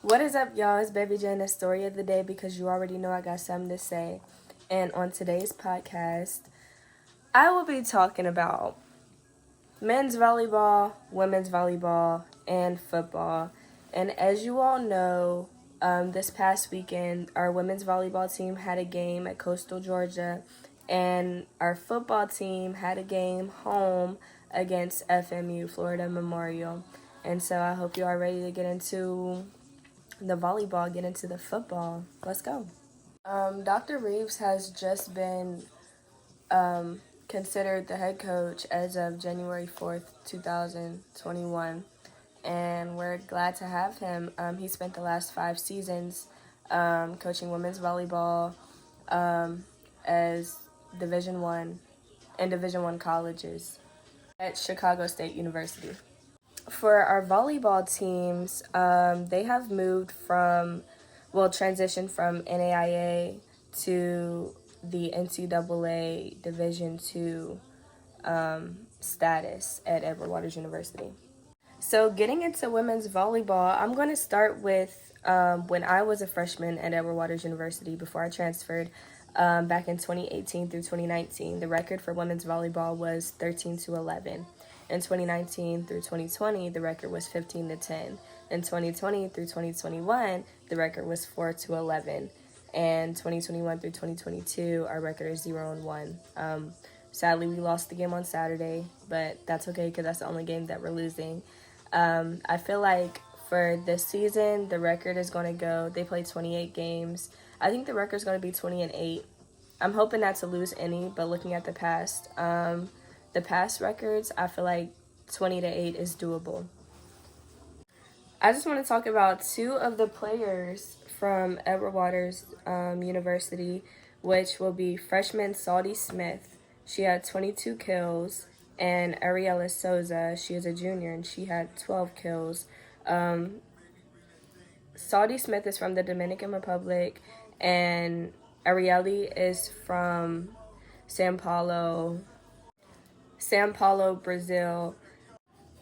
What is up, y'all? It's Baby J, and the story of the day, because you already know I got something to say. And on today's podcast, I will be talking about men's volleyball, women's volleyball, and football. And as you all know, this past weekend, our women's volleyball team had a game at Coastal Georgia, and our football team had a game home against FMU, Florida Memorial. And so I hope you are ready to get into the volleyball, get into the football. Let's go. Dr. Reeves has just been considered the head coach as of January 4th, 2021, and we're glad to have him. He spent the last 5 seasons coaching women's volleyball as Division One and Division One colleges at Chicago State University. For our volleyball teams, they have transitioned from NAIA to the NCAA Division II status at Edward Waters University. So getting into women's volleyball, I'm going to start with when I was a freshman at Edward Waters University before I transferred back in 2018 through 2019. The record for women's volleyball was 13-11. In 2019 through 2020, the record was 15-10. In 2020 through 2021, the record was 4-11. And 2021 through 2022, our record is 0-1. Sadly, we lost the game on Saturday, but that's okay because that's the only game that we're losing. I feel like for this season, the record is going to go, they played 28 games. I think the record is going to be 20-8. I'm hoping not to lose any, but looking at the past records, I feel like 20-8 is doable. I just want to talk about 2 of the players from Edward Waters University, which will be freshman Saudi Smith. She had 22 kills, and Ariella Souza, she is a junior, and she had 12 kills. Saudi Smith is from the Dominican Republic, and Arielle is from Sao Paulo, Brazil.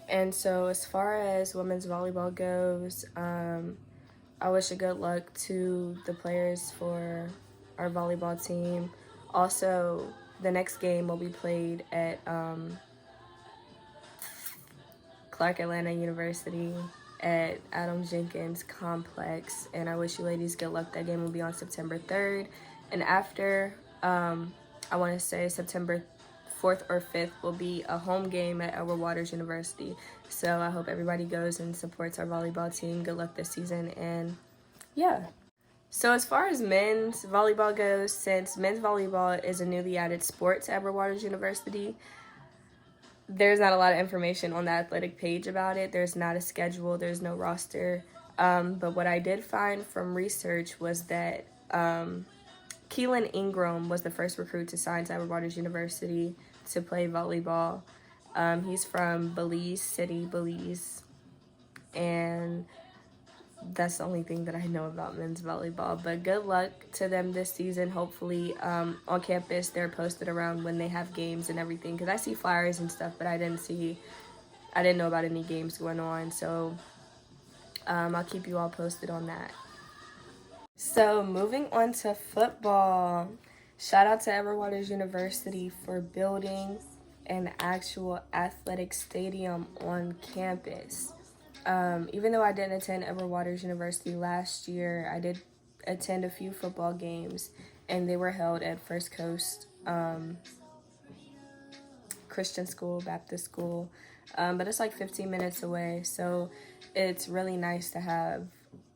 And so as far as women's volleyball goes, I wish a good luck to the players for our volleyball team. Also, the next game will be played at Clark Atlanta University at Adam Jenkins Complex, and I wish you ladies good luck. That game will be on September 3rd, and after, I want to say September 4th or 5th will be a home game at Edward Waters University. So I hope everybody goes and supports our volleyball team. Good luck this season, and yeah. So as far as men's volleyball goes, since men's volleyball is a newly added sport to Edward Waters University, there's not a lot of information on the athletic page about it. There's not a schedule. There's no roster. But what I did find from research was that Keelan Ingram was the first recruit to sign to Edward Waters University to play volleyball. He's from Belize City, Belize. And that's the only thing that I know about men's volleyball. But good luck to them this season. Hopefully on campus they're posted around when they have games and everything, because I see flyers and stuff, but I didn't know about any games going on. So I'll keep you all posted on that. So moving on to football, shout out to Edward Waters University for building an actual athletic stadium on campus. Even though I didn't attend Edward Waters University last year, I did attend a few football games, and they were held at First Coast Christian School, Baptist School, but it's like 15 minutes away, so it's really nice to have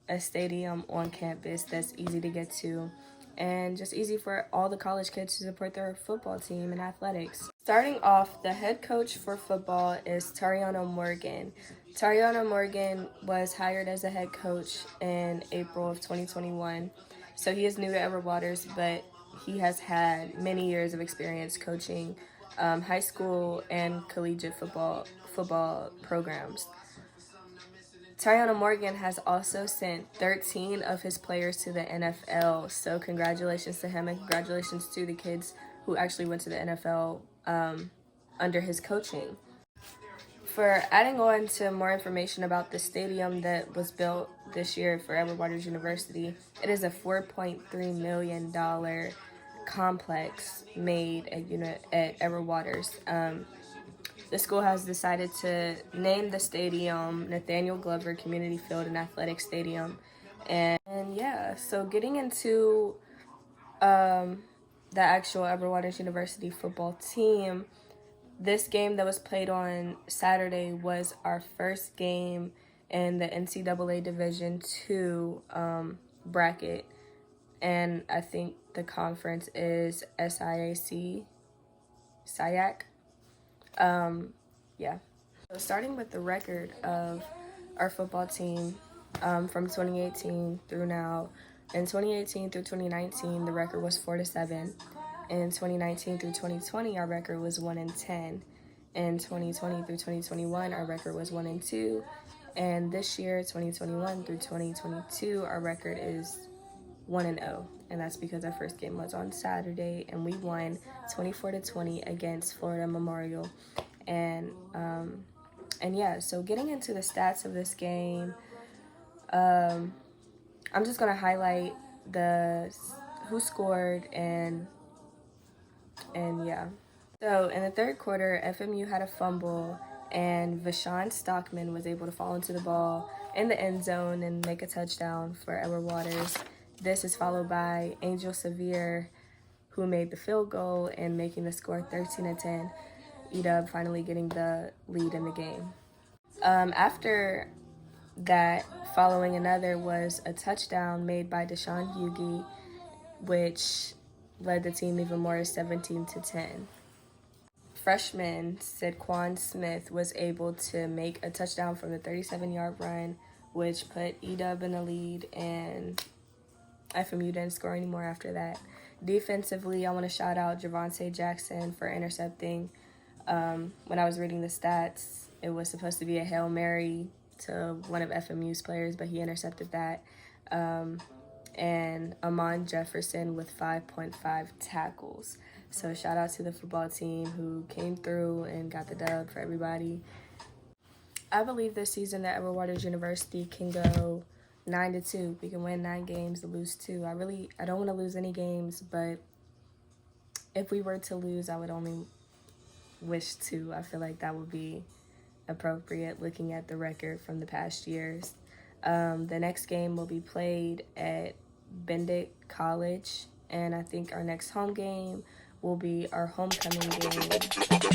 a stadium on campus that's easy to get to and just easy for all the college kids to support their football team and athletics. Starting off, the head coach for football is Tariano Morgan. Tariano Morgan was hired as a head coach in April of 2021, so he is new to Edward Waters, but he has had many years of experience coaching high school and collegiate football programs. Tariano Morgan has also sent 13 of his players to the NFL, so congratulations to him and congratulations to the kids who actually went to the NFL under his coaching. For adding on to more information about the stadium that was built this year for Edward Waters University, it is a $4.3 million complex made at Edward Waters. The school has decided to name the stadium Nathaniel Glover Community Field and Athletic Stadium. And yeah, so getting into the actual Edward Waters University football team, this game that was played on Saturday was our first game in the NCAA Division II bracket. And I think the conference is SIAC. Yeah. So starting with the record of our football team from 2018 through now. In 2018 through 2019, the record was 4-7. In 2019 through 2020, our record was 1-10. In 2020 through 2021, our record was 1-2. And this year, 2021 through 2022, our record is 1-0, and that's because our first game was on Saturday, and we won 24-20 against Florida Memorial. And yeah, so getting into the stats of this game, I'm just gonna highlight who scored and yeah. So in the third quarter, FMU had a fumble, and Vashawn Stockman was able to fall into the ball in the end zone and make a touchdown for Edward Waters. This is followed by Angel Sevier, who made the field goal and making the score 13-10. EW finally getting the lead in the game. After that, following another was a touchdown made by Deshaun Hugie, which led the team even more, 17-10. Freshman Saquon Smith was able to make a touchdown from the 37-yard run, which put EW in the lead, and FMU didn't score anymore after that. Defensively, I want to shout out Javonte Jackson for intercepting. When I was reading the stats, it was supposed to be a Hail Mary to one of FMU's players, but he intercepted that. And Amon Jefferson with 5.5 tackles. So shout out to the football team who came through and got the dub for everybody. I believe this season that Edward Waters University can go 9-2. We can win 9 games, lose 2. I don't want to lose any games, but if we were to lose, I would only wish to. I feel like that would be appropriate looking at the record from the past years. The next game will be played at Bendick College, and I think our next home game will be our homecoming game, which will be